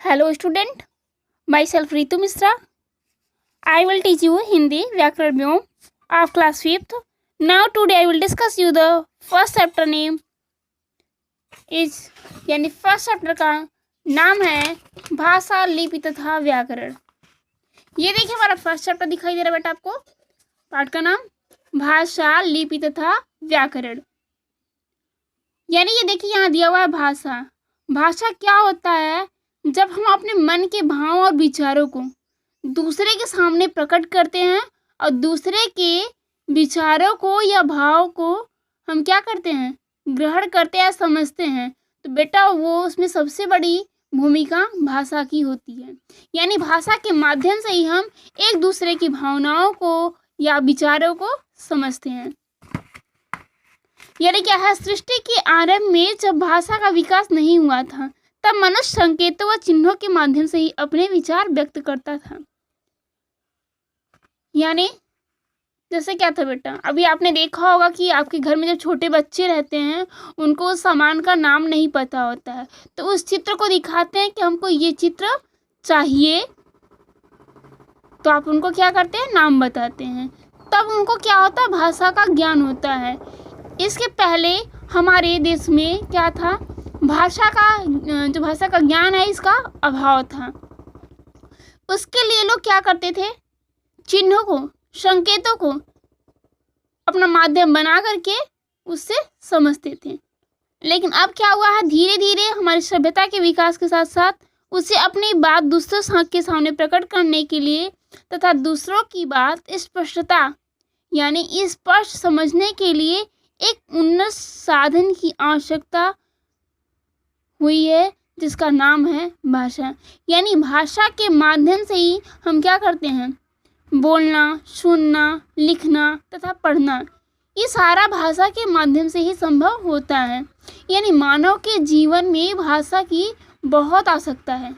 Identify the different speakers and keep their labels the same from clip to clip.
Speaker 1: Hello student, myself Ritu Misra. I will teach you Hindi व्याकरण व्योम of class 5th. Now today I will discuss you the first chapter name is यानी first chapter का नाम है भाषा, लिपि तथा व्याकरण। ये देखिए हमारा फर्स्ट चैप्टर दिखाई दे रहा है बेटा आपको। पाठ का नाम भाषा, लिपि तथा व्याकरण। यानी ये देखिए यहाँ दिया हुआ है भाषा। भाषा क्या होता है? जब हम अपने मन के भाव और विचारों को दूसरे के सामने प्रकट करते हैं और दूसरे के विचारों को या भाव को हम क्या करते हैं, ग्रहण करते हैं, समझते हैं, तो बेटा वो उसमें सबसे बड़ी भूमिका भाषा की होती है। यानी भाषा के माध्यम से ही हम एक दूसरे की भावनाओं को या विचारों को समझते हैं। यानी क्या है, सृष्टि के आरंभ में जब भाषा का विकास नहीं हुआ था तब मनुष्य संकेतों व चिन्हों के माध्यम से ही अपने विचार व्यक्त करता था। यानी जैसे क्या था बेटा, अभी आपने देखा होगा कि आपके घर में जब छोटे बच्चे रहते हैं उनको उस सामान का नाम नहीं पता होता है, तो उस चित्र को दिखाते हैं कि हमको ये चित्र चाहिए, तो आप उनको क्या करते हैं, नाम बताते हैं। तब उनको क्या होता है, भाषा का ज्ञान होता है। इसके पहले हमारे देश में क्या था, भाषा का ज्ञान है इसका अभाव था। उसके लिए लोग क्या करते थे, चिन्हों को, संकेतों को अपना माध्यम बना करके उससे समझते थे। लेकिन अब क्या हुआ है, धीरे धीरे हमारी सभ्यता के विकास के साथ साथ उसे अपनी बात दूसरों के सामने प्रकट करने के लिए तथा दूसरों की बात स्पष्टता यानी स्पष्ट समझने के लिए एक उन्नत साधन की आवश्यकता हुई है, जिसका नाम है भाषा। यानी भाषा के माध्यम से ही हम क्या करते हैं, बोलना, सुनना, लिखना तथा पढ़ना, ये सारा भाषा के माध्यम से ही संभव होता है। यानी मानव के जीवन में भाषा की बहुत आवश्यकता है।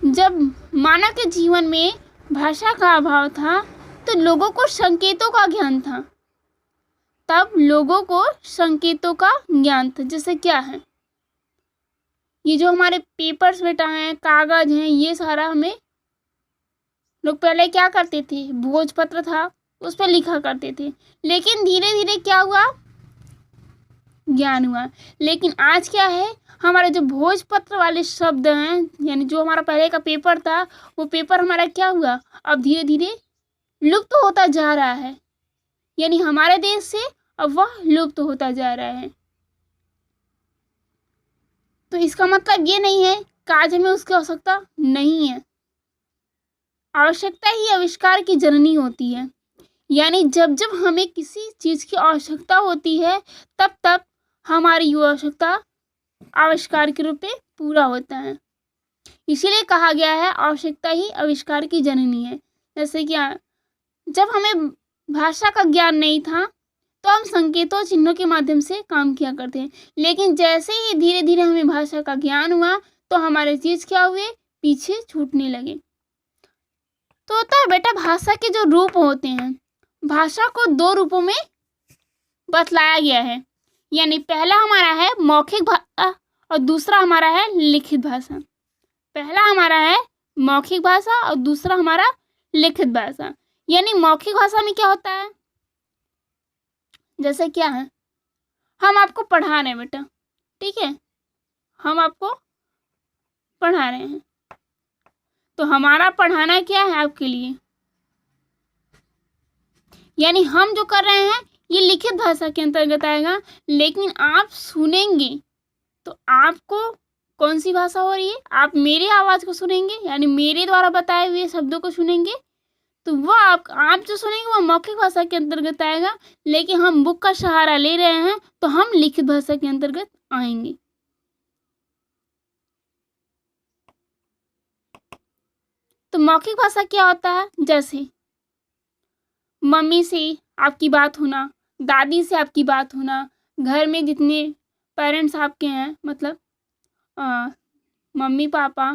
Speaker 1: जब मानव के जीवन में भाषा का अभाव था तो लोगों को संकेतों का ज्ञान था। तब लोगों को संकेतों का ज्ञान था। जैसे क्या है, ये जो हमारे पेपर्स बेटा हैं, कागज हैं, ये सारा हमें लोग पहले क्या करते थे, भोजपत्र था उस पर लिखा करते थे। लेकिन धीरे धीरे क्या हुआ, ज्ञान हुआ। लेकिन आज क्या है, हमारे जो भोजपत्र वाले शब्द हैं, यानी जो हमारा पहले का पेपर था, वो पेपर हमारा क्या हुआ, अब धीरे धीरे लुप्त होता जा रहा है। यानी हमारे देश से अब वह लुप्त होता जा रहा है। तो इसका मतलब ये नहीं है कि आज हमें उसकी आवश्यकता नहीं है। आवश्यकता ही आविष्कार की जननी होती है। यानी जब जब हमें किसी चीज़ की आवश्यकता होती है तब तब हमारी वो आवश्यकता आविष्कार के रूप में पूरा होता है। इसीलिए कहा गया है आवश्यकता ही आविष्कार की जननी है। जैसे क्या, जब हमें भाषा का ज्ञान नहीं था तो हम संकेतों, चिन्हों के माध्यम से काम किया करते हैं। लेकिन जैसे ही धीरे धीरे हमें भाषा का ज्ञान हुआ तो हमारे चीज़ क्या हुए, पीछे छूटने लगे। तो होता है बेटा, भाषा के जो रूप होते हैं, भाषा को दो रूपों में बतलाया गया है। यानी पहला हमारा है मौखिक भाषा और दूसरा हमारा है लिखित भाषा। पहला हमारा है मौखिक भाषा और दूसरा हमारा लिखित भाषा। यानी मौखिक भाषा में क्या होता है, जैसे क्या है, हम आपको पढ़ा रहे हैं बेटा, ठीक है, हम आपको पढ़ा रहे हैं, तो हमारा पढ़ाना क्या है आपके लिए, यानी हम जो कर रहे हैं ये लिखित भाषा के अंतर्गत आएगा। लेकिन आप सुनेंगे तो आपको कौन सी भाषा हो रही है, आप मेरी आवाज़ को सुनेंगे, यानी मेरे द्वारा बताए हुए शब्दों को सुनेंगे, तो वह आप जो सुनेंगे वह मौखिक भाषा के अंतर्गत आएगा। लेकिन हम बुक का सहारा ले रहे हैं तो हम लिखित भाषा के अंतर्गत आएंगे। तो मौखिक भाषा क्या होता है, जैसे मम्मी से आपकी बात होना, दादी से आपकी बात होना, घर में जितने पेरेंट्स आपके हैं, मतलब मम्मी पापा,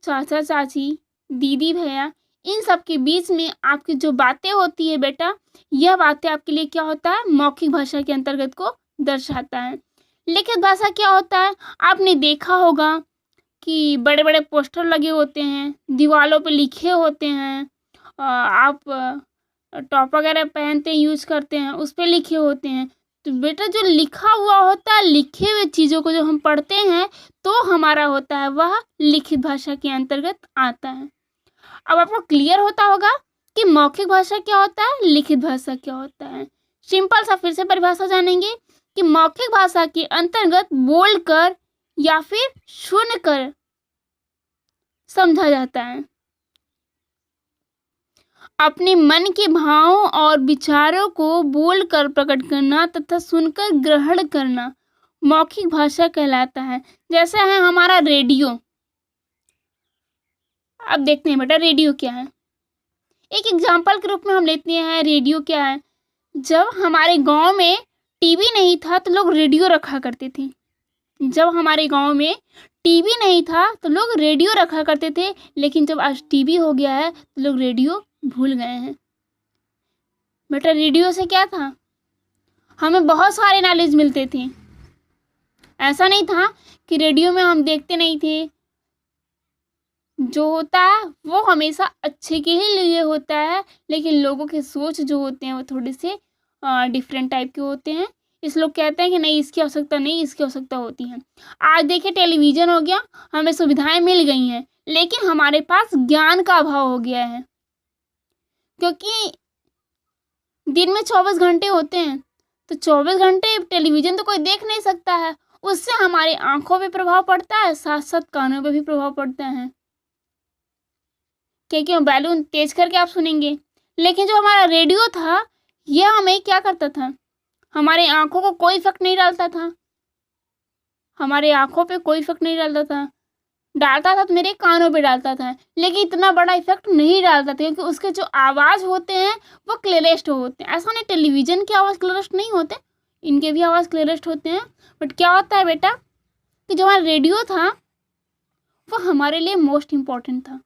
Speaker 1: चाचा चाची, दीदी भैया, इन सब के बीच में आपकी जो बातें होती है बेटा, यह बातें आपके लिए क्या होता है, मौखिक भाषा के अंतर्गत को दर्शाता है। लिखित भाषा क्या होता है, आपने देखा होगा कि बड़े बड़े पोस्टर लगे होते हैं, दीवारों पे लिखे होते हैं, आप टॉप वगैरह पहनते हैं, यूज करते हैं, उस पे लिखे होते हैं। तो बेटा जो लिखा हुआ होता है, लिखे हुए चीज़ों को जो हम पढ़ते हैं तो हमारा होता है वह लिखित भाषा के अंतर्गत आता है। अब आपको क्लियर होता होगा कि मौखिक भाषा क्या होता है, लिखित भाषा क्या होता है। सिंपल सा फिर से परिभाषा जानेंगे कि मौखिक भाषा के अंतर्गत बोलकर या फिर सुनकर समझा जाता है। अपने मन के भावों और विचारों को बोलकर प्रकट करना तथा सुनकर ग्रहण करना मौखिक भाषा कहलाता है। जैसे है हमारा रेडियो। अब देखते हैं बेटा रेडियो क्या है। एक एग्जाम्पल के रूप में हम लेते हैं रेडियो क्या है। जब हमारे गांव में टीवी नहीं था तो लोग रेडियो रखा करते थे। जब हमारे गांव में टीवी नहीं था तो लोग रेडियो रखा करते थे, लेकिन जब आज टीवी हो गया है तो लोग रेडियो भूल गए हैं। बेटा रेडियो से क्या था, हमें बहुत सारे नॉलेज मिलते थे। ऐसा नहीं था कि रेडियो में हम देखते नहीं थे। जो होता है वो हमेशा अच्छे के ही लिए होता है, लेकिन लोगों के सोच जो होते हैं वो थोड़े से डिफरेंट टाइप के होते हैं। इस लोग कहते हैं कि नहीं इसकी आवश्यकता नहीं, इसकी आवश्यकता होती है। आज देखिए टेलीविज़न हो गया, हमें सुविधाएं मिल गई हैं, लेकिन हमारे पास ज्ञान का अभाव हो गया है। क्योंकि दिन में 24 घंटे होते हैं, तो 24 घंटे टेलीविज़न तो कोई देख नहीं सकता है। उससे हमारी आंखों पे प्रभाव पड़ता है, साथ साथ कानों पे भी प्रभाव पड़ता है। क्योंकि बैलून तेज करके आप सुनेंगे। लेकिन जो हमारा रेडियो था यह हमें क्या करता था, हमारे आंखों को कोई इफेक्ट नहीं डालता था। हमारे आंखों पे कोई इफेक्ट नहीं डालता था तो मेरे कानों पे डालता था, लेकिन इतना बड़ा इफेक्ट नहीं डालता था, क्योंकि उसके जो आवाज़ होते हैं वो क्लियरेस्ट होते हैं। ऐसा नहीं टेलीविज़न की आवाज़ क्लियरेस्ट नहीं होते, इनके भी आवाज़ क्लियरेस्ट होते हैं। बट क्या होता है बेटा कि जो हमारा रेडियो था वो हमारे लिए मोस्ट इम्पॉर्टेंट था।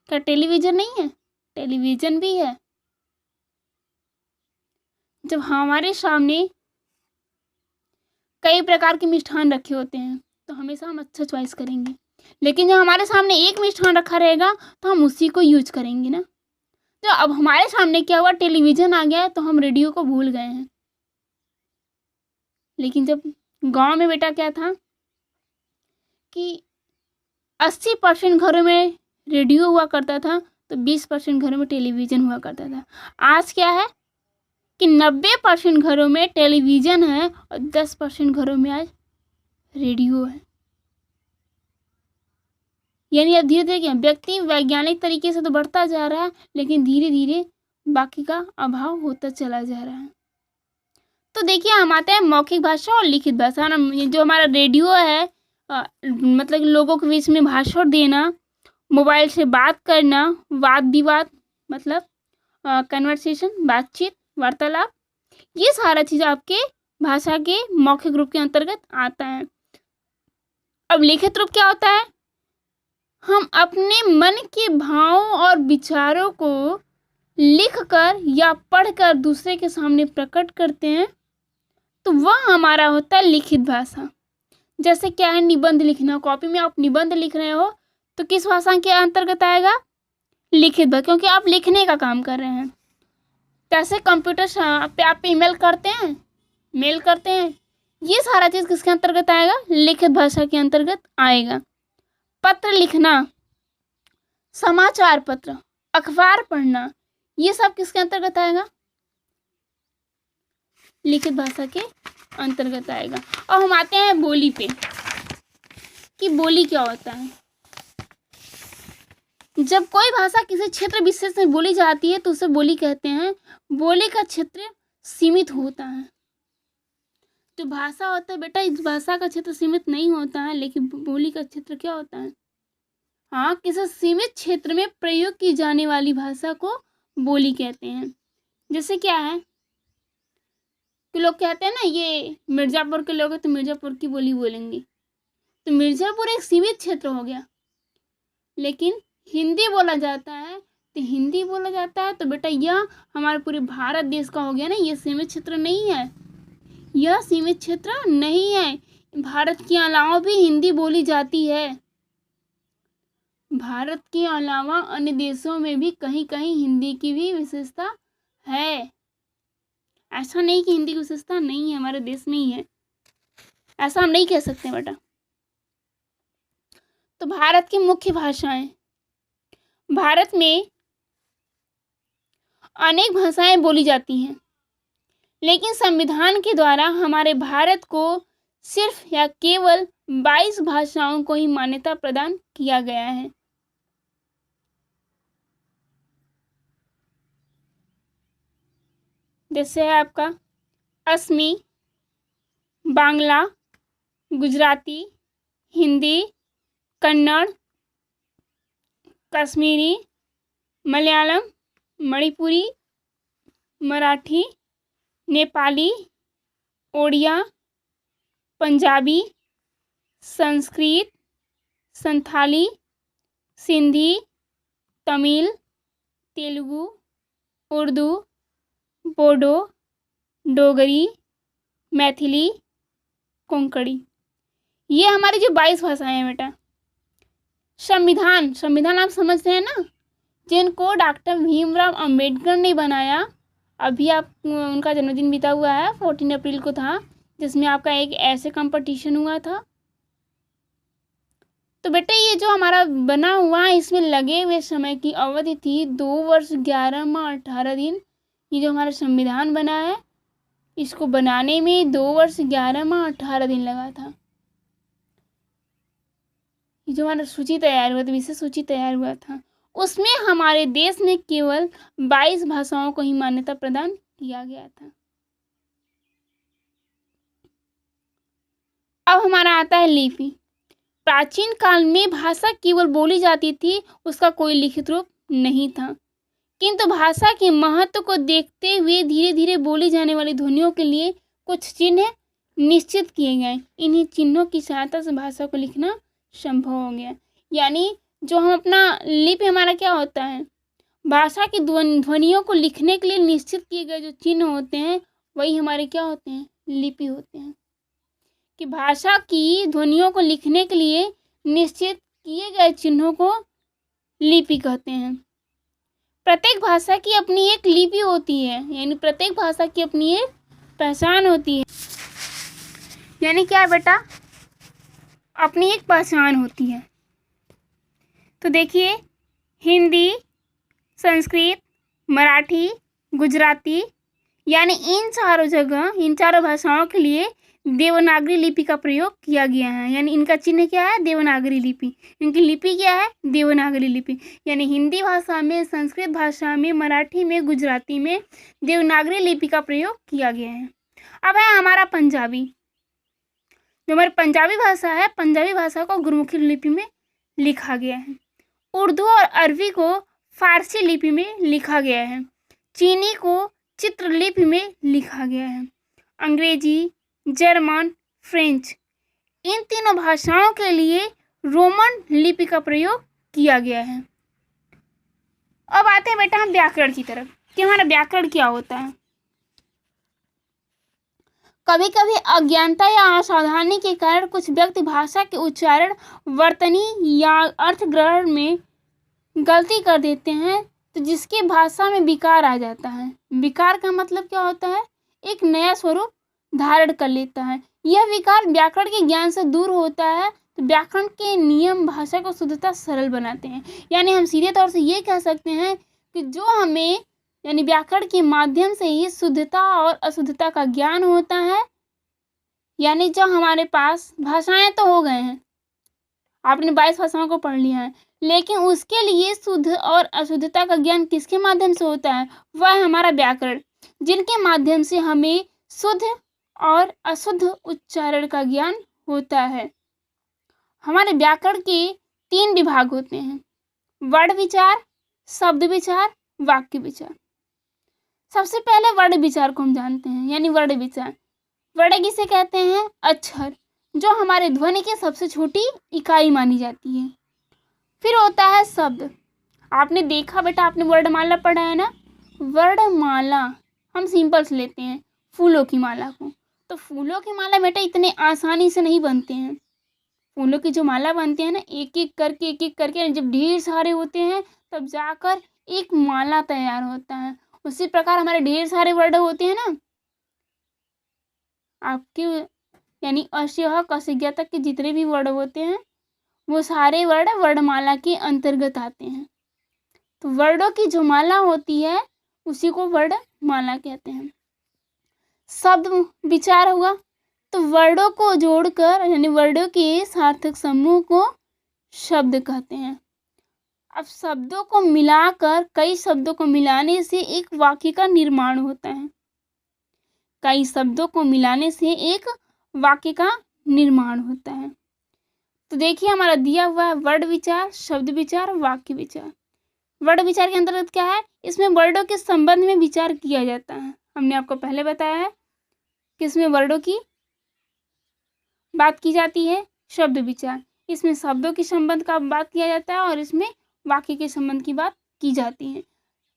Speaker 1: क्या टेलीविज़न नहीं है? टेलीविज़न भी है। जब हमारे सामने कई प्रकार के मिष्ठान रखे होते हैं तो हमेशा हम अच्छा चॉइस करेंगे, लेकिन जब हमारे सामने एक मिष्ठान रखा रहेगा तो हम उसी को यूज करेंगे ना। तो अब हमारे सामने क्या हुआ, टेलीविज़न आ गया है तो हम रेडियो को भूल गए हैं। लेकिन जब गांव में बेटा क्या था कि 80% घरों में रेडियो हुआ करता था तो 20% घरों में टेलीविज़न हुआ करता था। आज क्या है कि 90% घरों में टेलीविज़न है और 10% घरों में आज रेडियो है। यानी अब धीरे धीरे क्या व्यक्ति वैज्ञानिक तरीके से तो बढ़ता जा रहा है, लेकिन धीरे धीरे बाकी का अभाव होता चला जा रहा है। तो देखिए हम आते हैं मौखिक भाषा और लिखित भाषा ना। जो हमारा रेडियो है मतलब लोगों के बीच में भाषण देना, मोबाइल से बात करना, वाद विवाद मतलब कन्वर्सेशन, बातचीत, वार्तालाप, ये सारा चीज़ आपके भाषा के मौखिक रूप के अंतर्गत आता है। अब लिखित रूप क्या होता है, हम अपने मन के भावों और विचारों को लिखकर या पढ़कर दूसरे के सामने प्रकट करते हैं, तो वह हमारा होता है लिखित भाषा। जैसे क्या है निबंध लिखना, कॉपी में आप निबंध लिख रहे हो तो किस भाषा के अंतर्गत आएगा, लिखित भाषा, क्योंकि आप लिखने का काम कर रहे हैं। कैसे कंप्यूटर पे आप ईमेल करते हैं, मेल करते हैं, ये सारा चीज़ किसके अंतर्गत आएगा, लिखित भाषा के अंतर्गत आएगा। पत्र लिखना, समाचार पत्र, अखबार पढ़ना, ये सब किसके अंतर्गत आएगा, लिखित भाषा के अंतर्गत आएगा। और हम आते हैं बोली पे कि बोली क्या होता है। जब कोई भाषा किसी क्षेत्र विशेष में बोली जाती है तो उसे बोली कहते हैं। बोली का क्षेत्र सीमित होता है। जो भाषा होता है बेटा, इस भाषा का क्षेत्र सीमित नहीं होता है, लेकिन बोली का क्षेत्र क्या होता है, हाँ, किसी सीमित क्षेत्र में प्रयोग की जाने वाली भाषा को बोली कहते हैं। जैसे क्या है कि लोग कहते हैं ना ये मिर्ज़ापुर के लोग हैं तो मिर्ज़ापुर की बोली बोलेंगे, तो मिर्ज़ापुर एक सीमित क्षेत्र हो गया। लेकिन हिंदी बोला जाता है तो हिंदी बोला जाता है तो बेटा यह हमारे पूरे भारत देश का हो गया ना, ये सीमित क्षेत्र नहीं है, यह सीमित क्षेत्र नहीं है। भारत के अलावा भी हिंदी बोली जाती है। भारत के अलावा अन्य देशों में भी कहीं कहीं हिंदी की भी विशेषता है। ऐसा नहीं कि हिंदी की विशेषता नहीं है, हमारे देश में ही है, ऐसा हम नहीं कह सकते बेटा। तो भारत की मुख्य भाषाएं, भारत में अनेक भाषाएं बोली जाती हैं, लेकिन संविधान के द्वारा हमारे भारत को सिर्फ या केवल 22 भाषाओं को ही मान्यता प्रदान किया गया है। जैसे है आपका असमी, बांग्ला, गुजराती, हिंदी, कन्नड़, कश्मीरी, मलयालम, मणिपुरी, मराठी, नेपाली, ओडिया, पंजाबी, संस्कृत, संथाली, सिंधी, तमिल, तेलुगु, उर्दू, बोडो, डोगरी, मैथिली, कोंकणी, ये हमारी जो 22 भाषाएं हैं बेटा। संविधान आप समझते हैं ना, जिनको डॉक्टर भीमराव अंबेडकर ने बनाया। अभी आप उनका जन्मदिन बीता हुआ है, 14 अप्रैल को था, जिसमें आपका एक ऐसे कंपटीशन हुआ था। तो बेटा ये जो हमारा बना हुआ है, इसमें लगे हुए समय की अवधि थी 2 वर्ष 11 माह 18 दिन। ये जो हमारा संविधान बना है, इसको बनाने में 2 वर्ष 11 माह 18 दिन लगा था। ये जो हमारा सूची तैयार हुआ था, विशेष सूची तैयार हुआ था, उसमें हमारे देश में केवल 22 भाषाओं को ही मान्यता प्रदान किया गया था। अब हमारा आता है लिपि। प्राचीन काल में भाषा केवल बोली जाती थी, उसका कोई लिखित रूप नहीं था, किंतु भाषा के महत्व को देखते हुए धीरे धीरे बोली जाने वाली ध्वनियों के लिए कुछ चिन्ह निश्चित किए गए। इन्हीं चिन्हों की सहायता से भाषा को लिखना संभव हो गया। यानी जो हम अपना लिपि, हमारा क्या होता है, भाषा की ध्वनियों को लिखने के लिए निश्चित किए गए जो चिन्ह होते हैं, वही हमारे क्या होते हैं, लिपि होते हैं। कि भाषा की ध्वनियों को लिखने के लिए निश्चित किए गए चिन्हों को लिपि कहते हैं। प्रत्येक भाषा की अपनी एक लिपि होती है, यानी प्रत्येक भाषा की अपनी एक पहचान होती है। यानी क्या है बेटा, अपनी एक पहचान होती है। तो देखिए, हिंदी, संस्कृत, मराठी, गुजराती, यानी इन चारों भाषाओं के लिए देवनागरी लिपि का प्रयोग किया गया है। यानी इनका चिन्ह क्या है, देवनागरी लिपि। इनकी लिपि क्या है, देवनागरी लिपि। यानी हिंदी भाषा में, संस्कृत भाषा में, मराठी में, गुजराती में देवनागरी लिपि का प्रयोग किया गया है। अब है हमारा पंजाबी। जो हमारी पंजाबी भाषा है, पंजाबी भाषा को गुरमुखी लिपि में लिखा गया है। उर्दू और अरबी को फारसी लिपि में लिखा गया है। चीनी को चित्रलिपि में लिखा गया है। अंग्रेजी, जर्मन, फ्रेंच, इन तीनों भाषाओं के लिए रोमन लिपि का प्रयोग किया गया है। अब आते हैं बेटा हम व्याकरण की तरफ कि हमारा व्याकरण क्या होता है। कभी कभी अज्ञानता या असावधानी के कारण कुछ व्यक्ति भाषा के उच्चारण, वर्तनी या अर्थ ग्रहण में गलती कर देते हैं, तो जिसके भाषा में विकार आ जाता है। विकार का मतलब क्या होता है, एक नया स्वरूप धारण कर लेता है। यह विकार व्याकरण के ज्ञान से दूर होता है। तो व्याकरण के नियम भाषा को शुद्धता सरल बनाते हैं। यानी हम सीधे तौर से ये कह सकते हैं कि जो हमें यानी व्याकरण के माध्यम से ही शुद्धता और अशुद्धता का ज्ञान होता है। यानी जो हमारे पास भाषाएं तो हो गए हैं, आपने 22 भाषाओं को पढ़ लिया है, लेकिन उसके लिए शुद्ध और अशुद्धता का ज्ञान किसके माध्यम से होता है, वह है हमारा व्याकरण, जिनके माध्यम से हमें शुद्ध और अशुद्ध उच्चारण का ज्ञान होता है। हमारे व्याकरण के 3 विभाग होते हैं, वर्ण विचार, शब्द विचार, वाक्य विचार। सबसे पहले वर्ण विचार को हम जानते हैं। यानी वर्ण विचार, वर्ण किसे कहते हैं, अक्षर, जो हमारे ध्वनि की सबसे छोटी इकाई मानी जाती है। फिर होता है शब्द। आपने देखा बेटा, आपने वर्णमाला पढ़ा है ना। वर्णमाला हम सिंपल से लेते हैं, फूलों की माला को। तो फूलों की माला बेटा इतने आसानी से नहीं बनते हैं। फूलों की जो माला बनती है ना, एक एक करके जब ढेर सारे होते हैं तब जाकर एक माला तैयार होता है। उसी प्रकार हमारे ढेर सारे वर्ड होते हैं ना, आपके यानी अस्य कसिज्ञा तक के जितने भी वर्ड होते हैं वो सारे वर्ड वर्णमाला के अंतर्गत आते हैं। तो वर्डों की जो माला होती है उसी को वर्णमाला कहते हैं। शब्द विचार हुआ, तो वर्डों को जोड़कर यानी वर्डों के सार्थक समूह को शब्द कहते हैं। अब शब्दों को मिलाकर, कई शब्दों को मिलाने से एक वाक्य का निर्माण होता है। कई शब्दों को मिलाने से एक वाक्य का निर्माण होता है। तो देखिए हमारा दिया हुआ है वर्ड विचार, शब्द विचार, वाक्य विचार। वर्ड विचार के अंतर्गत क्या है, इसमें वर्डों के संबंध में विचार किया जाता है। हमने आपको पहले बताया है कि इसमें वर्डों की बात की जाती है। शब्द विचार, इसमें शब्दों के संबंध का बात किया जाता है और इसमें वाक्य के संबंध की बात की जाती है।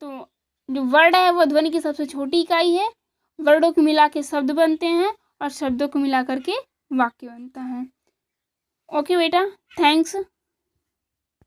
Speaker 1: तो जो वर्ड है वो ध्वनि की सबसे छोटी इकाई है। वर्डों को मिला के शब्द बनते हैं और शब्दों को मिला करके वाक्य बनता है। ओके बेटा, थैंक्स।